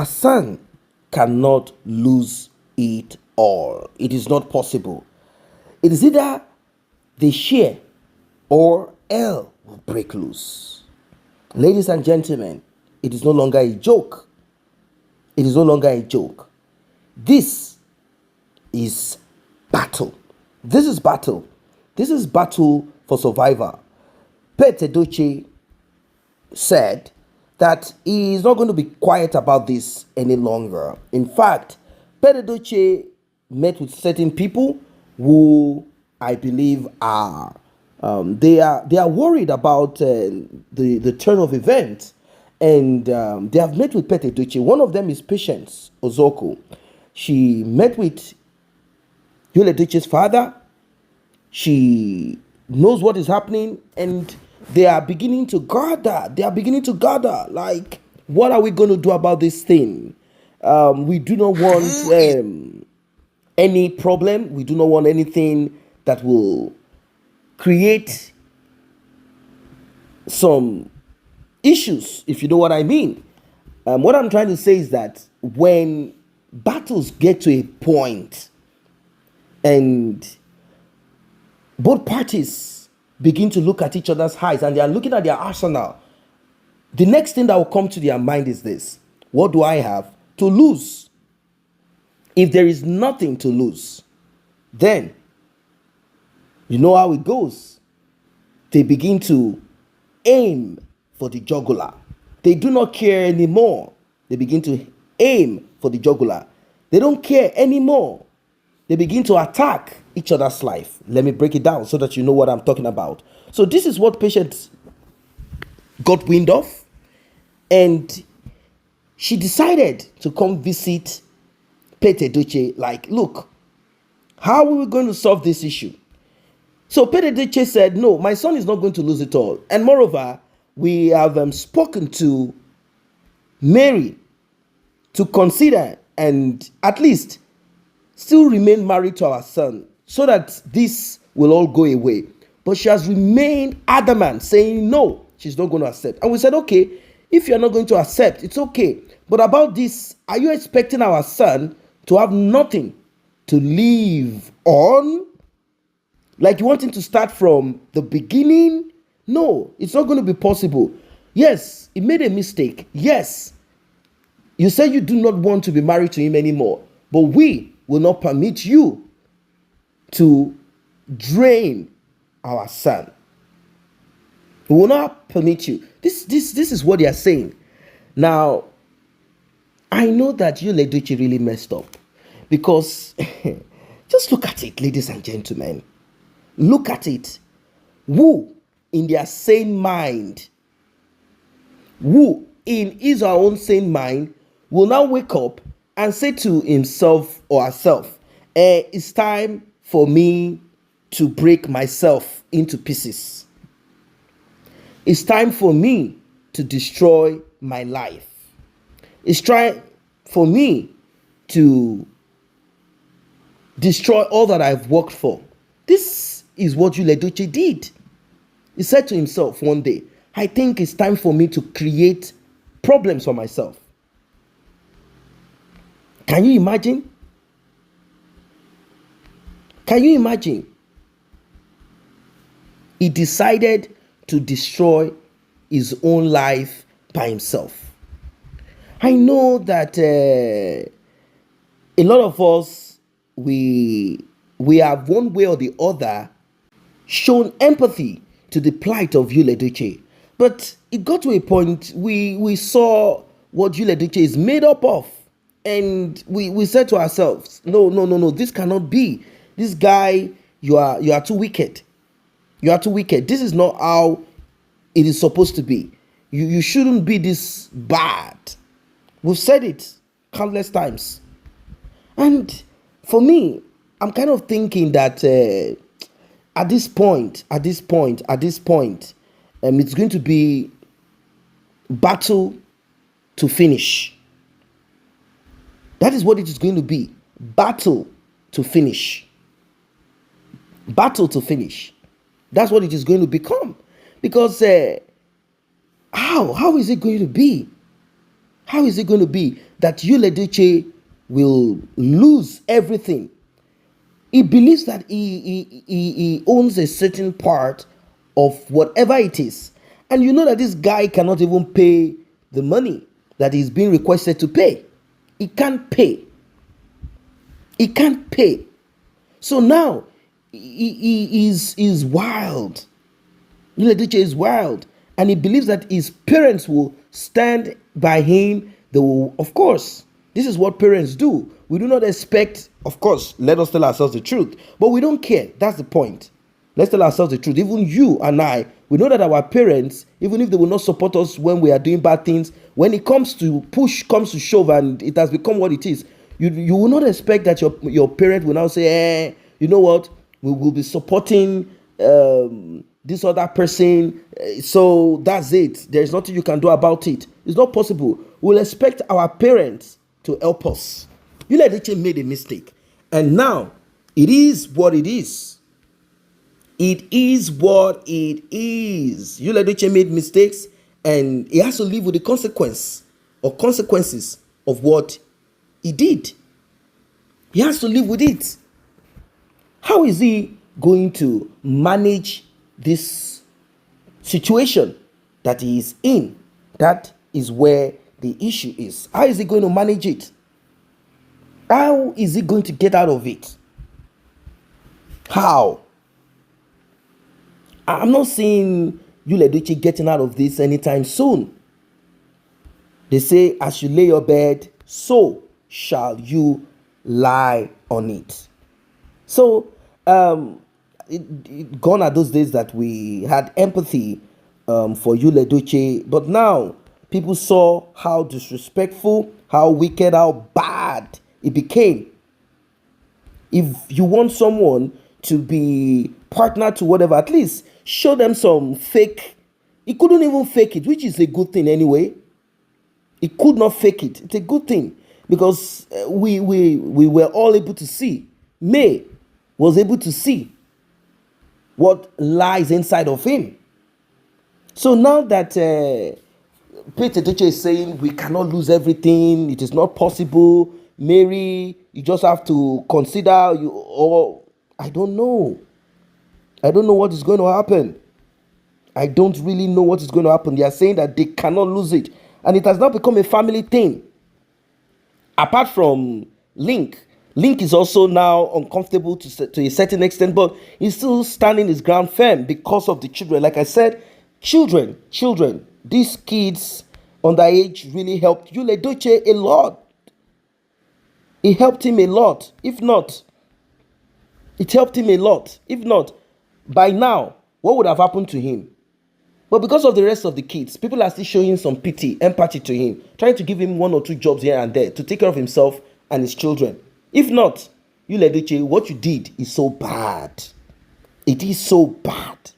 our son cannot lose it all. It is not possible. It is either they share or hell will break loose. Ladies and gentlemen, it is no longer a joke. It is no longer a joke. This is battle. This is battle. This is battle for survival. Edochie said that he is not going to be quiet about this any longer. In fact, Edochie met with certain people who I believe are they are worried about the turn of events, and they have met with Edochie. One of them is Patience Ozoko. She met with Edochie's father. She knows what is happening, and they are beginning to gather. Like, what are we going to do about this thing? We do not want any problem. We do not want anything that will create some issues, if you know what I mean. What I'm trying to say is that when battles get to a point and both parties begin to look at each other's eyes and they are looking at their arsenal, the next thing that will come to their mind is this: what do I have to lose? If there is nothing to lose, then you know how it goes. They begin to aim for the jugular. They do not care anymore. They begin to aim for the jugular. They don't care anymore. They begin to attack each other's life. Let me break it down so that you know what I'm talking about. So this is what Patience got wind of, and she decided to come visit Edochie. Like, look, how are we going to solve this issue? So Edochie said, no, my son is not going to lose it all. And moreover, we have spoken to Mary to consider and at least still remain married to our son so that this will all go away. But she has remained adamant, saying no, she's not going to accept. And we said, okay, if you're not going to accept, it's okay. But about this, are you expecting our son to have nothing to live on? Like, you want him to start from the beginning? No, it's not going to be possible. Yes, he made a mistake. Yes, you say you do not want to be married to him anymore, but we will not permit you to drain our son. We will not permit you. This is what they are saying. Now, I know that Edochie really messed up, because just look at it, ladies and gentlemen. Look at it. Who in their sane mind, who in his or her own sane mind will now wake up and say to himself or herself, it's time for me to break myself into pieces. It's time for me to destroy my life. It's time for me to destroy all that I've worked for. This is what Edochie did. He said to himself one day, I think it's time for me to create problems for myself. Can you imagine? Can you imagine? He decided to destroy his own life by himself. I know that a lot of us, we have one way or the other shown empathy to the plight of Edochie. But it got to a point we saw what Edochie is made up of. And we said to ourselves, no, this cannot be. This guy, you are too wicked. You are too wicked. This is not how it is supposed to be. You shouldn't be this bad. We've said it countless times. And for me, I'm kind of thinking that at this point, it's going to be battle to finish. That is what it is going to be. Battle to finish. Battle to finish. That's what it is going to become. Because how is it going to be? How is it going to be? that Edochie will lose everything. He believes that he owns a certain part of whatever it is. And you know that this guy cannot even pay the money that he's being requested to pay. He can't pay. He can't pay. So now he is wild. Edochie is wild. And he believes that his parents will stand by him. They will, of course, this is what parents do. We do not expect, of course, let us tell ourselves the truth. But we don't care. That's the point. Let's tell ourselves the truth. Even you and I, we know that our parents, even if they will not support us when we are doing bad things, when it comes to push, comes to shove, and it has become what it is, you will not expect that your parent will now say, you know what, we will be supporting this other person, so that's it. There's nothing you can do about it. It's not possible. We'll expect our parents to help us. Edochie made a mistake, and now it is what it is. It is what it is. Edochie made mistakes, and he has to live with the consequences of what he did. He has to live with it. How is he going to manage this situation that he is in? That is where the issue is. How is he going to manage it? How is he going to get out of it? How? I'm not seeing Edochie getting out of this anytime soon. They say, as you lay your bed, so shall you lie on it. So, gone are those days that we had empathy for Edochie, but now people saw how disrespectful, how wicked, how bad it became. If you want someone to be partner to whatever, at least show them some fake. He couldn't even fake it, which is a good thing anyway. He could not fake it. It's a good thing because we were all able to see. May was able to see what lies inside of him. So now that Edochie is saying we cannot lose everything, it is not possible. Mary, you just have to consider you, or I don't know. I don't know what is going to happen. I don't really know what is going to happen. They are saying that they cannot lose it. And it has now become a family thing. Apart from Link is also now uncomfortable to a certain extent, but he's still standing his ground firm because of the children. Like I said, children. These kids underage really helped Edochie a lot. It helped him a lot. It helped him a lot. If not, by now, what would have happened to him? But because of the rest of the kids, people are still showing some pity, empathy to him, trying to give him 1 or 2 jobs here and there to take care of himself and his children. If not, Edochie, what you did is so bad. It is so bad.